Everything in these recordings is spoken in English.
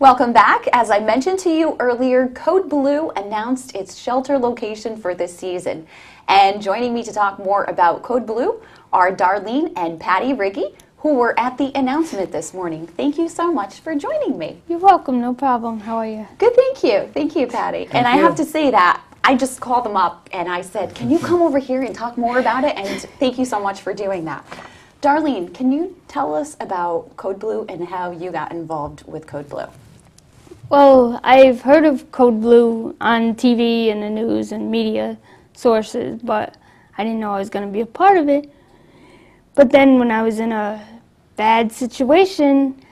Welcome back. As I mentioned to you earlier, Code Blue announced its shelter location for this season. And joining me to talk more about Code Blue are Darlene and Patty Riggy, who were at the announcement this morning. Thank you so much for joining me. You're welcome, no problem. How are you? Good, thank you. Thank you, Patty. And I have to say that I just called them up and I said, can you come over here and talk more about it? And thank you so much for doing that. Darlene, can you tell us about Code Blue and how you got involved with Code Blue? Well, I've heard of Code Blue on TV and the news and media sources, but I didn't know I was going to be a part of it. But then when I was in a bad situation,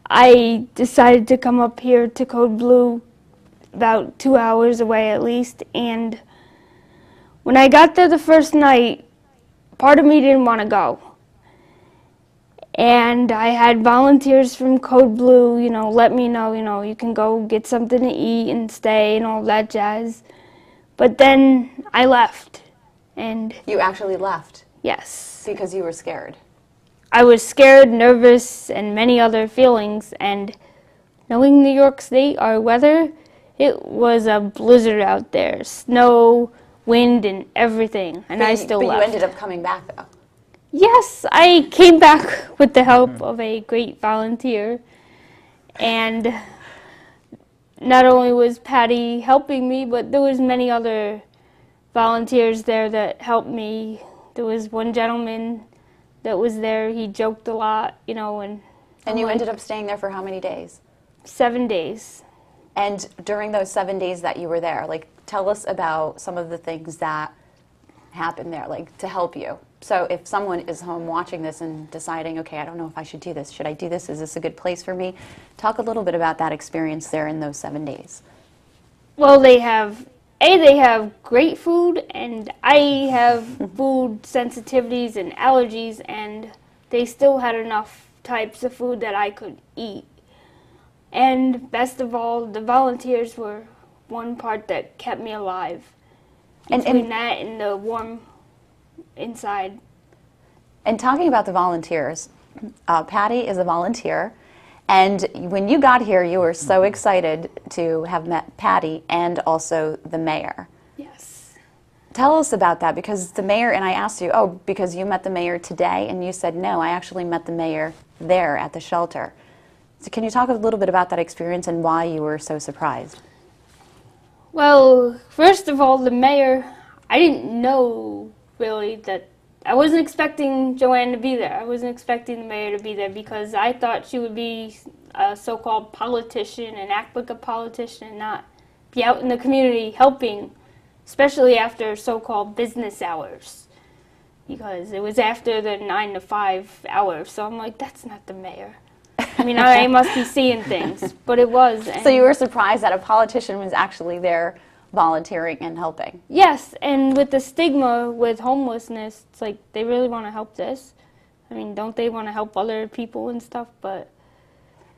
I decided to come up here to Code Blue, about 2 hours away at least, and when I got there the first night, part of me didn't want to go. And I had volunteers from Code Blue, let me know, you can go get something to eat and stay and all that jazz. But then I left. And you actually left? Yes. Because you were scared? I was scared, nervous, and many other feelings. And knowing New York State, our weather, it was a blizzard out there. Snow, wind, and everything. And I still left. But you ended up coming back, though? Yes, I came back with the help of a great volunteer, and not only was Patty helping me, but there was many other volunteers there that helped me. There was one gentleman that was there, he joked a lot, and you ended up staying there for how many days? 7 days. And during those 7 days that you were there, tell us about some of the things that happened there, to help you. So if someone is home watching this and deciding, okay, I don't know if I should do this. Should I do this? Is this a good place for me? Talk a little bit about that experience there in those 7 days. Well, they have great food, and I have food sensitivities and allergies, and they still had enough types of food that I could eat. And best of all, the volunteers were one part that kept me alive. Between that and the warm inside. And talking about the volunteers, Patty is a volunteer, and when you got here, you were so excited to have met Patty and also the mayor. Yes. Tell us about that, because the mayor, and I asked you, because you met the mayor today, and you said, no, I actually met the mayor there at the shelter. So can you talk a little bit about that experience and why you were so surprised? Well, first of all, the mayor, I didn't know really that, I wasn't expecting Joanne to be there. I wasn't expecting the mayor to be there because I thought she would be a so-called politician and act like a politician and not be out in the community helping, especially after so-called business hours, because it was after the 9 to 5 hours. So I'm like, that's not the mayor. I mean, I must be seeing things, but it was. And so you were surprised that a politician was actually there volunteering and helping? Yes, and with the stigma with homelessness, it's like they really want to help this. I mean, don't they want to help other people and stuff? But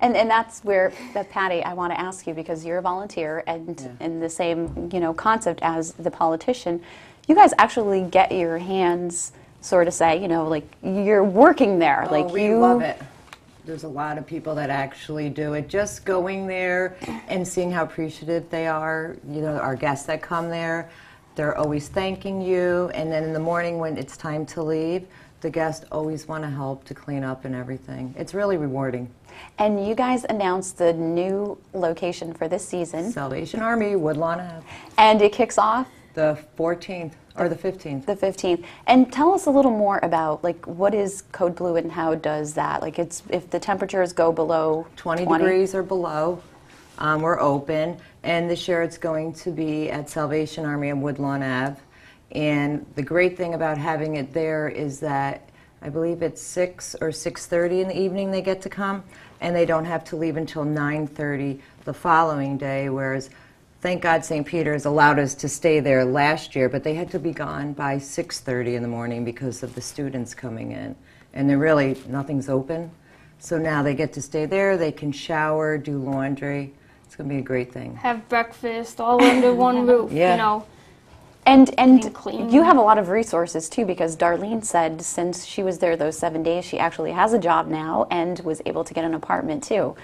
and that's where, Patty, I want to ask you, because you're a volunteer and in the same concept as the politician, you guys actually get your hands, sort of say, you're working there. We love it. There's a lot of people that actually do it. Just going there and seeing how appreciative they are, our guests that come there, they're always thanking you. And then in the morning when it's time to leave, the guests always want to help to clean up and everything. It's really rewarding. And you guys announced the new location for this season. Salvation Army, Woodlawn Ave. And it kicks off? The 14th. Or the 15th. The 15th. And tell us a little more about, what is Code Blue and how does that? It's if the temperatures go below 20 degrees or below, we're open. And this year it's going to be at Salvation Army on Woodlawn Ave. And the great thing about having it there is that I believe it's 6 or 6:30 in the evening they get to come, and they don't have to leave until 9:30 the following day, whereas thank God St. Peter's allowed us to stay there last year, but they had to be gone by 6:30 in the morning because of the students coming in. And nothing's open. So now they get to stay there, they can shower, do laundry. It's going to be a great thing. have breakfast all under one roof, And clean. you have a lot of resources too, because Darlene said since she was there those 7 days, she actually has a job now and was able to get an apartment too.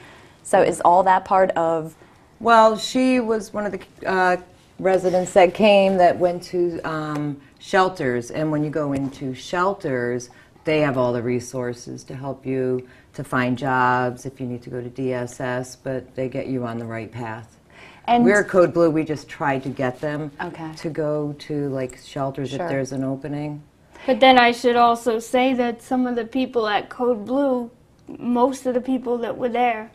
So is all that part of, Well, she was one of the residents that came that went to shelters, and when you go into shelters, they have all the resources to help you to find jobs if you need to go to DSS, but they get you on the right path. and We're Code Blue, we just try to get them Okay. to go to like shelters Sure. if there's an opening. But then I should also say that some of the people at Code Blue, most of the people that were there,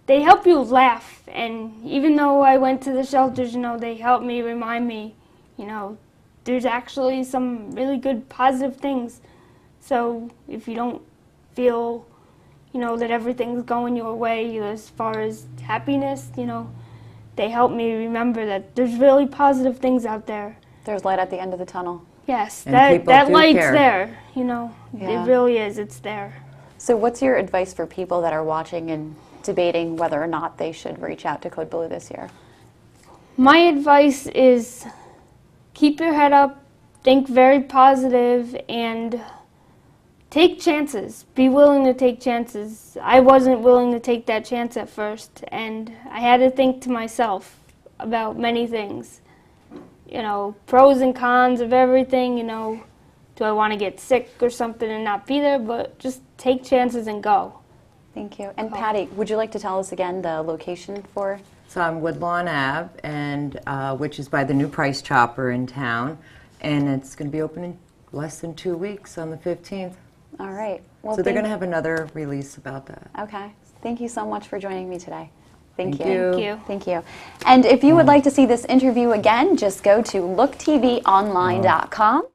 they help you laugh. And even though I went to the shelters, they helped me remind me, there's actually some really good positive things. So if you don't feel, that everything's going your way as far as happiness, they help me remember that there's really positive things out there. there's light at the end of the tunnel. Yes, And that people do light's care. there, Yeah. It really is, it's there. So what's your advice for people that are watching and debating whether or not they should reach out to Code Blue this year? My advice is keep your head up, think very positive, and take chances. Be willing to take chances. I wasn't willing to take that chance at first, and I had to think to myself about many things. Pros and cons of everything, do I want to get sick or something and not be there? But just take chances and go. Thank you. And Patty, would you like to tell us again the location for? It's on Woodlawn Ave, and which is by the new Price Chopper in town, and it's going to be open in less than 2 weeks on the 15th. All right. Well, So they're going to have another release about that. Okay. Thank you so much for joining me today. Thank Thank you. you. Thank you. Thank you. And if you would like to see this interview again, just go to looktvonline.com.